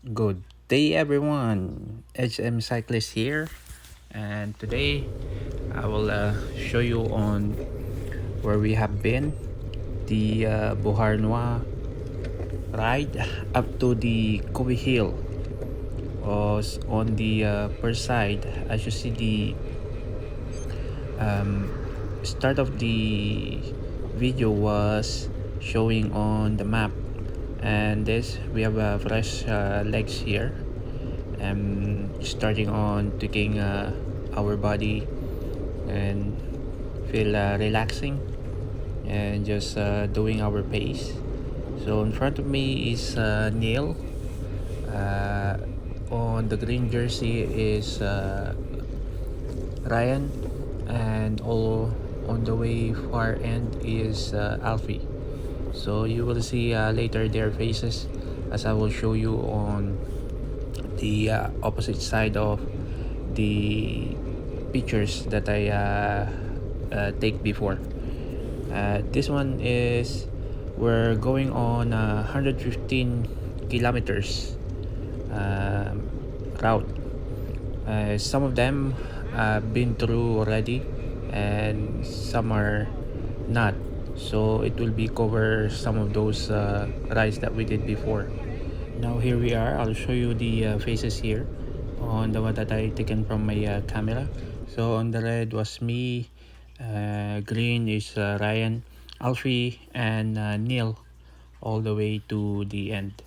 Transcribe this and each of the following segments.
Good day, everyone. HM Cyclist here, and today I will show you on where we have been. The Beauharnois ride up to the Covey Hill was on the first side. As you see, the um, start of the video was showing on the map, and this we have fresh legs here. Starting on taking our body and feel relaxing and just doing our pace. So in front of me is Neil. Uh, on the green jersey is Ryan, and all on the way far end is Alfie. So you will see later their faces as I will show you on the opposite side of the pictures that I take before. This one is we're going on 115 kilometers route. Some of them I've been through already, and some are not. So it will be cover some of those rides that we did before. Now here we are. I'll show you the faces here on the one that I taken from my camera. So on the red was me, green is Ryan, Alfie, and Neil, all the way to the end.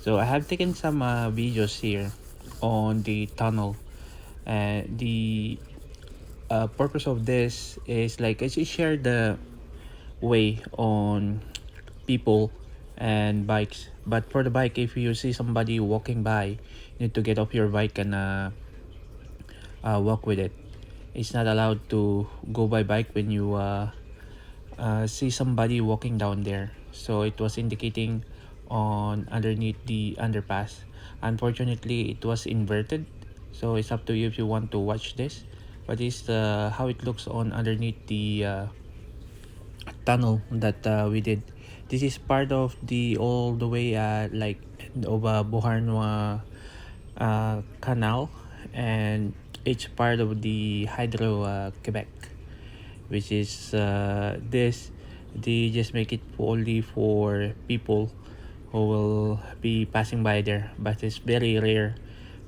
So I have taken some videos here on the tunnel. The purpose of this is like I just share the way on people and bikes. But for the bike, if you see somebody walking by, you need to get off your bike and walk with it. It's not allowed to go by bike when you see somebody walking down there. So it was indicating on underneath the underpass. Unfortunately, it was inverted. So it's up to you if you want to watch this. But it's how it looks on underneath the tunnel that we did. This is part of the all the way like of Beauharnois canal, and it's part of the Hydro Quebec, which is this. They just make it only for people who will be passing by there, but it's very rare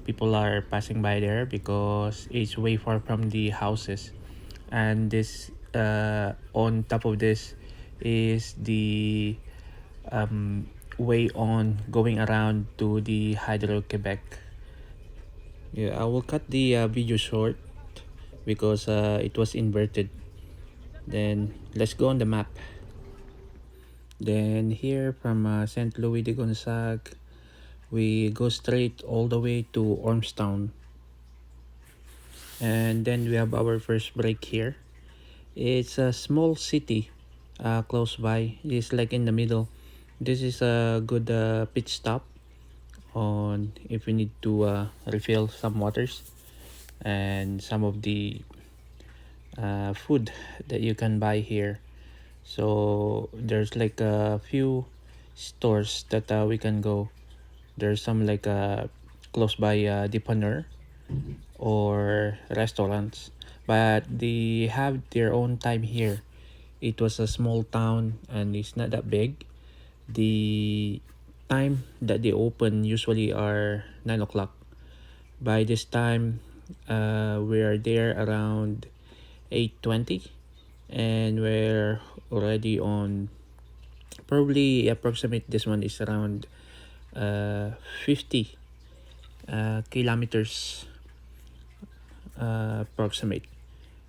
people are passing by there because it's way far from the houses. And this on top of this is the way on going around to the Hydro Quebec. Yeah, I will cut the video short because it was inverted. Then let's go on the map. Then here from St. Louis de Gonzague, we go straight all the way to Ormstown. And then we have our first break here. It's a small city close by. It's like in the middle. This is a good pit stop on if we need to refill some waters and some of the food that you can buy here. So there's like a few stores that we can go. There's some like close by depanneur or restaurants, but they have their own time here. It was a small town and it's not that big. The time that they open usually are 9 o'clock. By this time, we are there around 8:20, and we're already on probably approximate this one is around 50 kilometers approximate.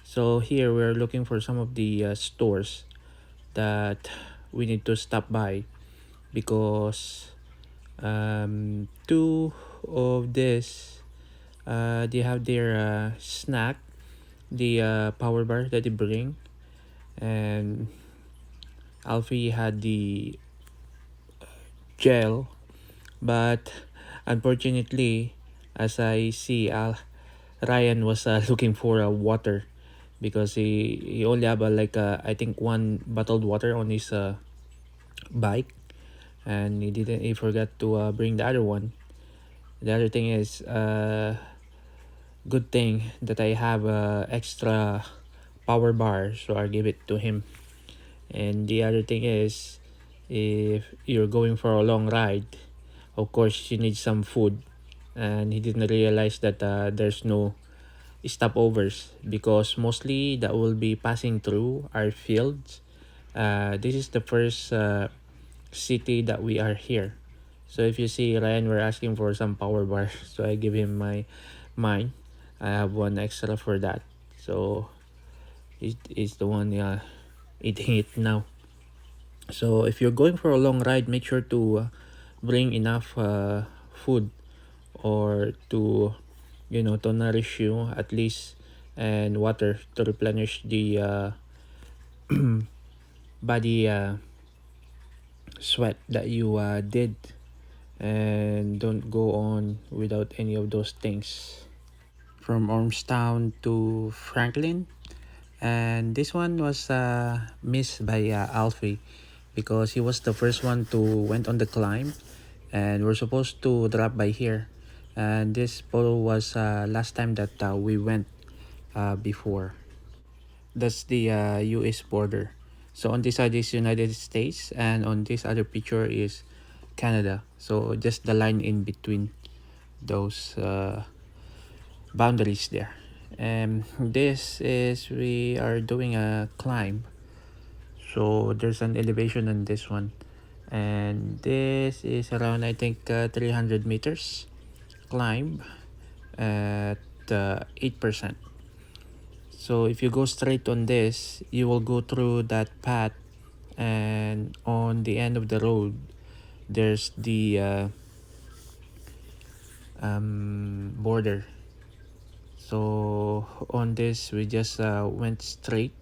So here we're looking for some of the stores that we need to stop by because two of this they have their snack, the power bar that they bring, and Alfie had the gel, but unfortunately, as I see, Ryan was looking for water because he only have like I think one bottled water on his bike, and he forgot to bring the other one. The other thing is, good thing that I have a extra power bar, so I give it to him. And the other thing is, if you're going for a long ride, of course you need some food. And he didn't realize that there's no stopovers because mostly that will be passing through our fields. This is the first city that we are here. So if you see Ryan, we're asking for some power bar. So I give him mine. I have one extra for that. So he's the one eating it now. So if you're going for a long ride, make sure to bring enough food or to nourish you at least, and water to replenish the body sweat that you did, and don't go on without any of those things. From Ormstown to Franklin, and this one was missed by Alfie because he was the first one to went on the climb, and we're supposed to drop by here. And this photo was last time that we went before. That's the US border. So on this side is United States, and on this other picture is Canada. So just the line in between those boundaries there. And this is we are doing a climb. So there's an elevation on this one, and this is around I think 300 meters climb at 8%. So if you go straight on this, you will go through that path, and on the end of the road, there's the border. So on this, we just went straight,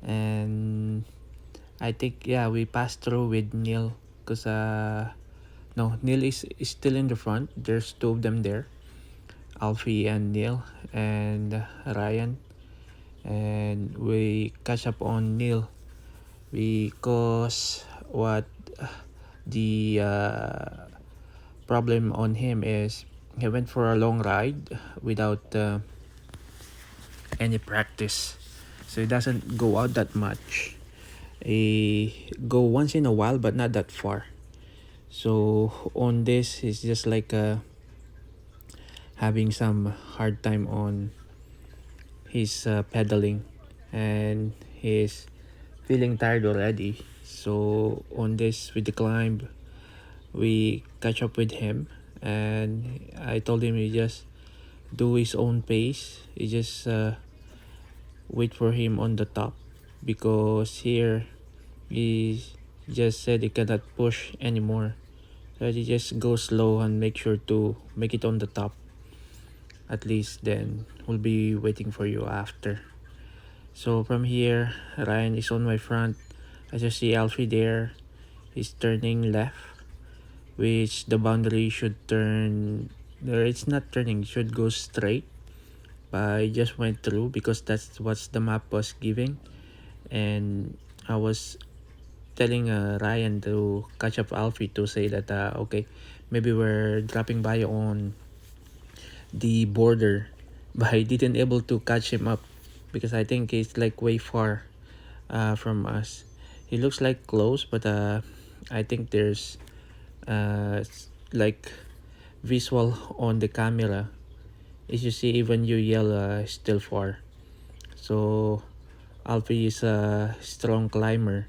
and I think we passed through with Neil because no, Neil is still in the front. There's two of them there, Alfie and Neil, and Ryan, and we catch up on Neil because what the problem on him is he went for a long ride without any practice, so he doesn't go out that much. He go once in a while but not that far. So on this he's just like having some hard time on his pedaling, and he's feeling tired already. So on this with the climb, we catch up with him, and I told him he just do his own pace. He just wait for him on the top because here he just said he cannot push anymore. So he just go slow and make sure to make it on the top. At least then we'll be waiting for you after. So from here, Ryan is on my front. I just see Alfie there. He's turning left, which the boundary should turn. Or it's not turning, it should go straight. But I just went through because that's what the map was giving. And I was telling Ryan to catch up Alfie to say that, okay, maybe we're dropping by on the border. But I didn't able to catch him up because I think it's like way far from us. He looks like close, but I think there's like visual on the camera. As you see, even you yell still far. So Alfie is a strong climber,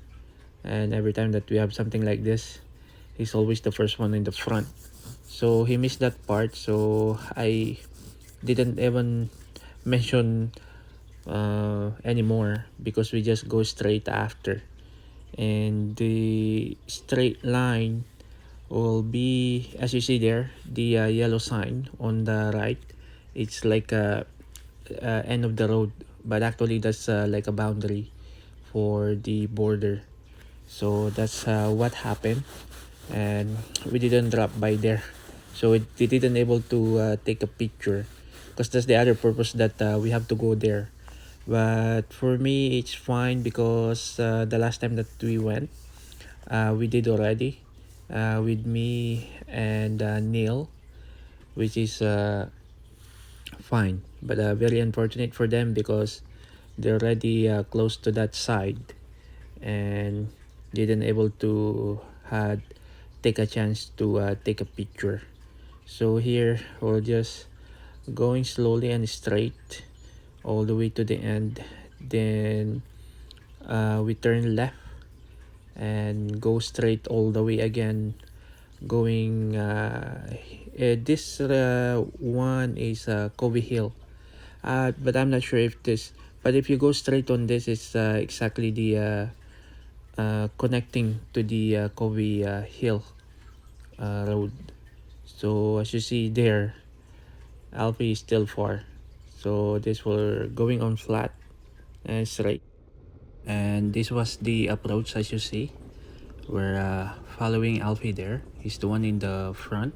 and every time that we have something like this, he's always the first one in the front. So he missed that part, so I didn't even mention anymore because we just go straight after, and the straight line will be as you see there, the yellow sign on the right. It's like a end of the road, but actually that's like a boundary for the border. So that's what happened, and we didn't drop by there, so we didn't able to take a picture because that's the other purpose that we have to go there. But for me it's fine because the last time that we went, we did already with me and Neil. which is fine. But very unfortunate for them because they're already close to that side and didn't able to had take a chance to take a picture. So here we're just going slowly and straight all the way to the end. Then we turn left and go straight all the way again. Going this one is Covey Hill. But I'm not sure if this. But if you go straight on this, it's exactly the connecting to the Covey Hill road. So as you see there, Alfie is still far. So this were going on flat and straight. And this was the approach as you see. We're following Alfie there. He's the one in the front.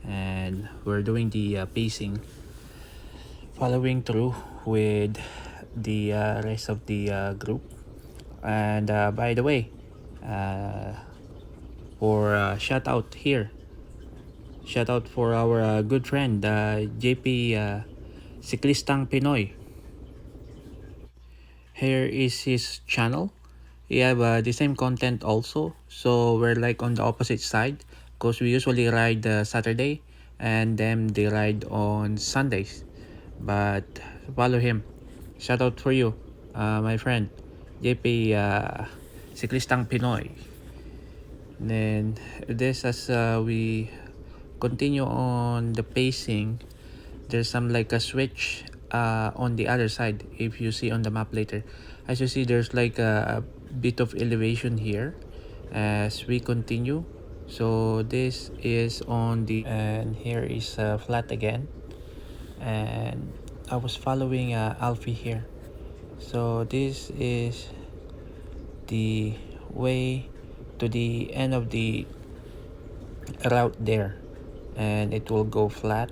And we're doing the pacing, following through with the rest of the group. And by the way, uh, for shout out here, shout out for our good friend JP Siklistang Pinoy. Here is his channel. We have the same content also, so we're like on the opposite side because we usually ride Saturday and then they ride on Sundays. But follow him. Shout out for you, my friend JP Siklistang Pinoy. Then this as we continue on the pacing, there's some like a switch on the other side. If you see on the map later, as you see, there's like a bit of elevation here as we continue. So this is on the, and here is flat again, and I was following Alfie here. So this is the way to the end of the route there, and it will go flat.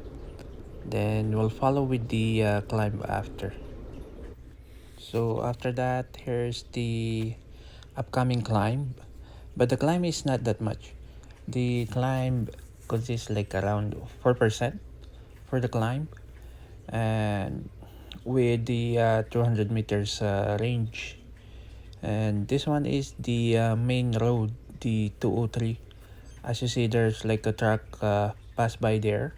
Then we'll follow with the climb after. So after that, here's the upcoming climb, but the climb is not that much. The climb consists like around 4% for the climb, and with the 200 meters range. And this one is the main road, the 203. As you see, there's like a truck pass by there,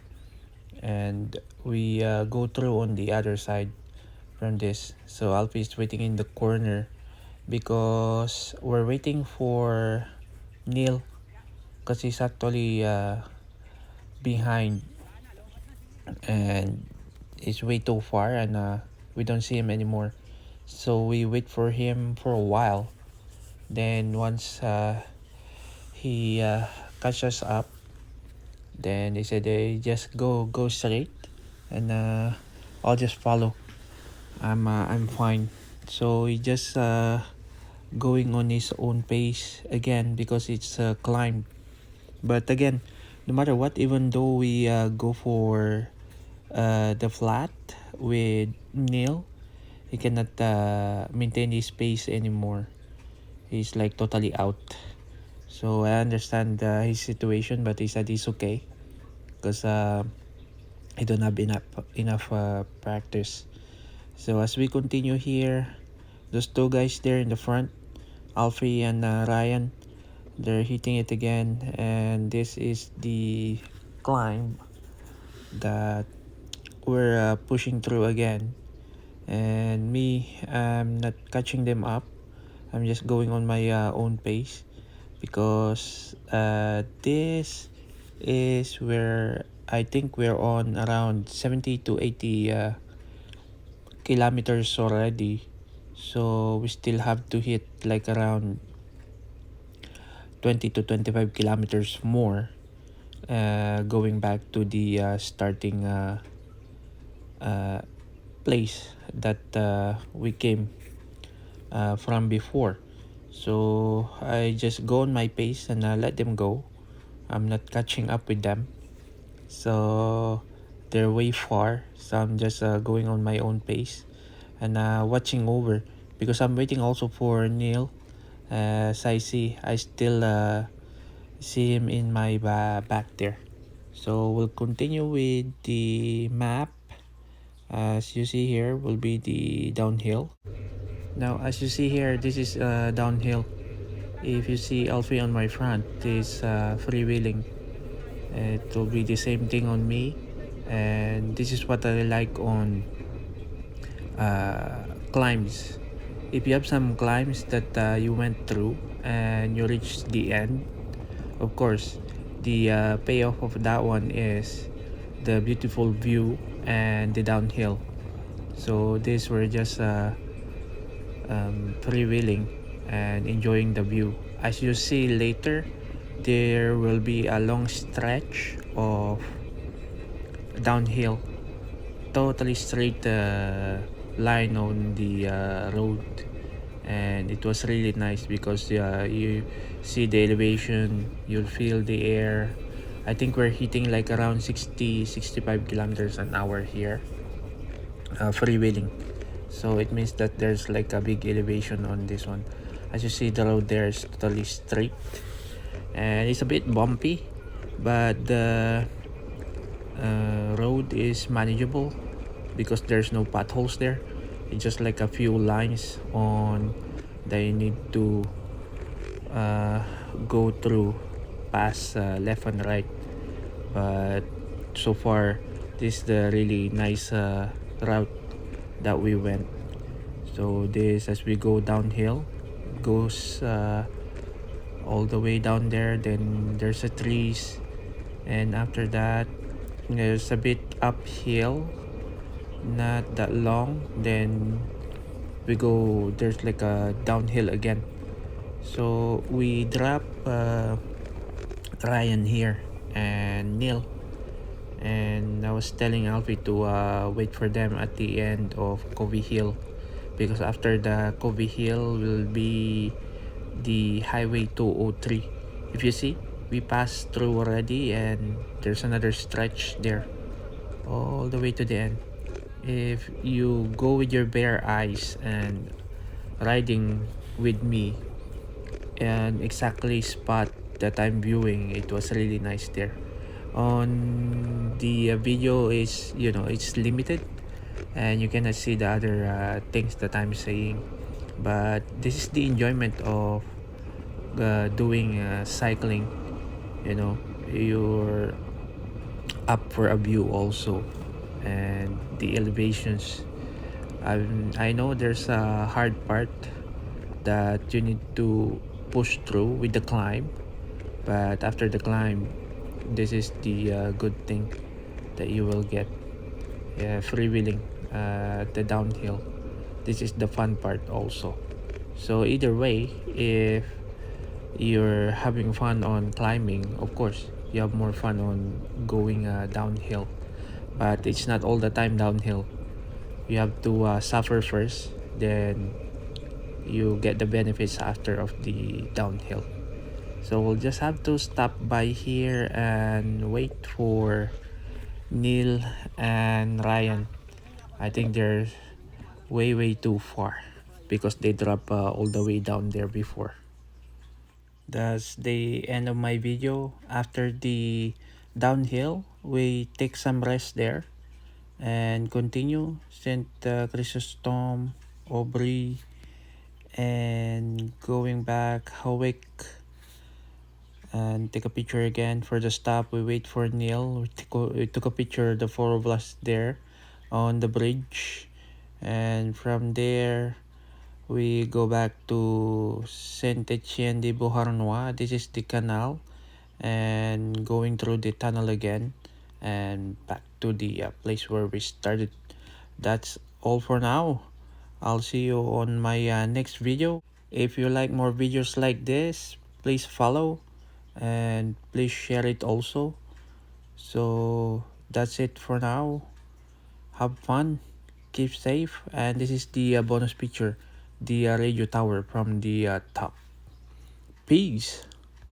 and we go through on the other side from this. So Alfie is waiting in the corner because we're waiting for Neil because he's actually behind and it's way too far, and we don't see him anymore. So we wait for him for a while. Then once he catches up, then they said they just go straight, and I'll just follow. I'm fine. So he just going on his own pace again because it's a climb. But again, no matter what, even though we go for the flat with Neil, he cannot maintain his pace anymore. He's like totally out. So I understand his situation, but he said he's okay because he don't have enough practice. So as we continue here, those two guys there in the front, Alfie and Ryan, they're hitting it again, and this is the climb that we're pushing through again. And me, I'm not catching them up. I'm just going on my own pace because this is where I think we're on around 70 to 80 kilometers already. So we still have to hit like around 20 to 25 kilometers more going back to the starting place that we came from before. So I just go on my pace and let them go. I'm not catching up with them. So they're way far. So I'm just going on my own pace and watching over because I'm waiting also for Neil. As I see, I still see him in my back there. So we'll continue with the map. As you see here will be the downhill. Now as you see here, this is downhill. If you see Alfie on my front, this freewheeling. It will be the same thing on me, and this is what I like on climbs. If you have some climbs that you went through and you reach the end, of course, the payoff of that one is the beautiful view and the downhill. So these were just freewheeling and enjoying the view. As you see later, there will be a long stretch of downhill, totally straight line on the road, and it was really nice because you see the elevation, you'll feel the air. I think we're hitting like around 60-65 kilometers an hour here, freewheeling. So it means that there's like a big elevation on this one. As you see, the road there is totally straight and it's a bit bumpy, but the road is manageable because there's no potholes there. It's just like a few lines on that you need to go through, pass left and right. But so far, this is the really nice route that we went. So this, as we go downhill, goes all the way down there. Then there's a trees, and after that, there's a bit uphill, not that long. Then we go. There's like a downhill again. So we drop Ryan here and Neil, and I was telling Alfie to wait for them at the end of Covey Hill, because after the Covey Hill will be the Highway 203. If you see, we passed through already, and there's another stretch there all the way to the end. If you go with your bare eyes and riding with me and exactly spot that I'm viewing, it was really nice there. On the video is, it's limited and you cannot see the other things that I'm saying, but this is the enjoyment of doing cycling. You're up for a view also, and the elevations. I know there's a hard part that you need to push through with the climb, but after the climb, this is the good thing that you will get. Yeah, freewheeling, the downhill. This is the fun part also. So either way, if you're having fun on climbing, of course you have more fun on going downhill, but it's not all the time downhill. You have to suffer first, then you get the benefits after of the downhill. So we'll just have to stop by here and wait for Neil and Ryan. I think they're way too far because they drop all the way down there before. That's the end of my video. After the downhill, we take some rest there and continue St. Chrysostom, Aubrey, and going back Hawick, and take a picture again. For the stop, we wait for Neil. We took a picture, the four of us there on the bridge, and from there we go back to Saint Etienne de Beauharnois. This is the canal, and going through the tunnel again and back to the place where we started. That's all for now. I'll see you on my next video. If you like more videos like this, please follow and please share it also. So that's it for now. Have fun, keep safe, and this is the bonus picture, the radio tower from the top. Peace.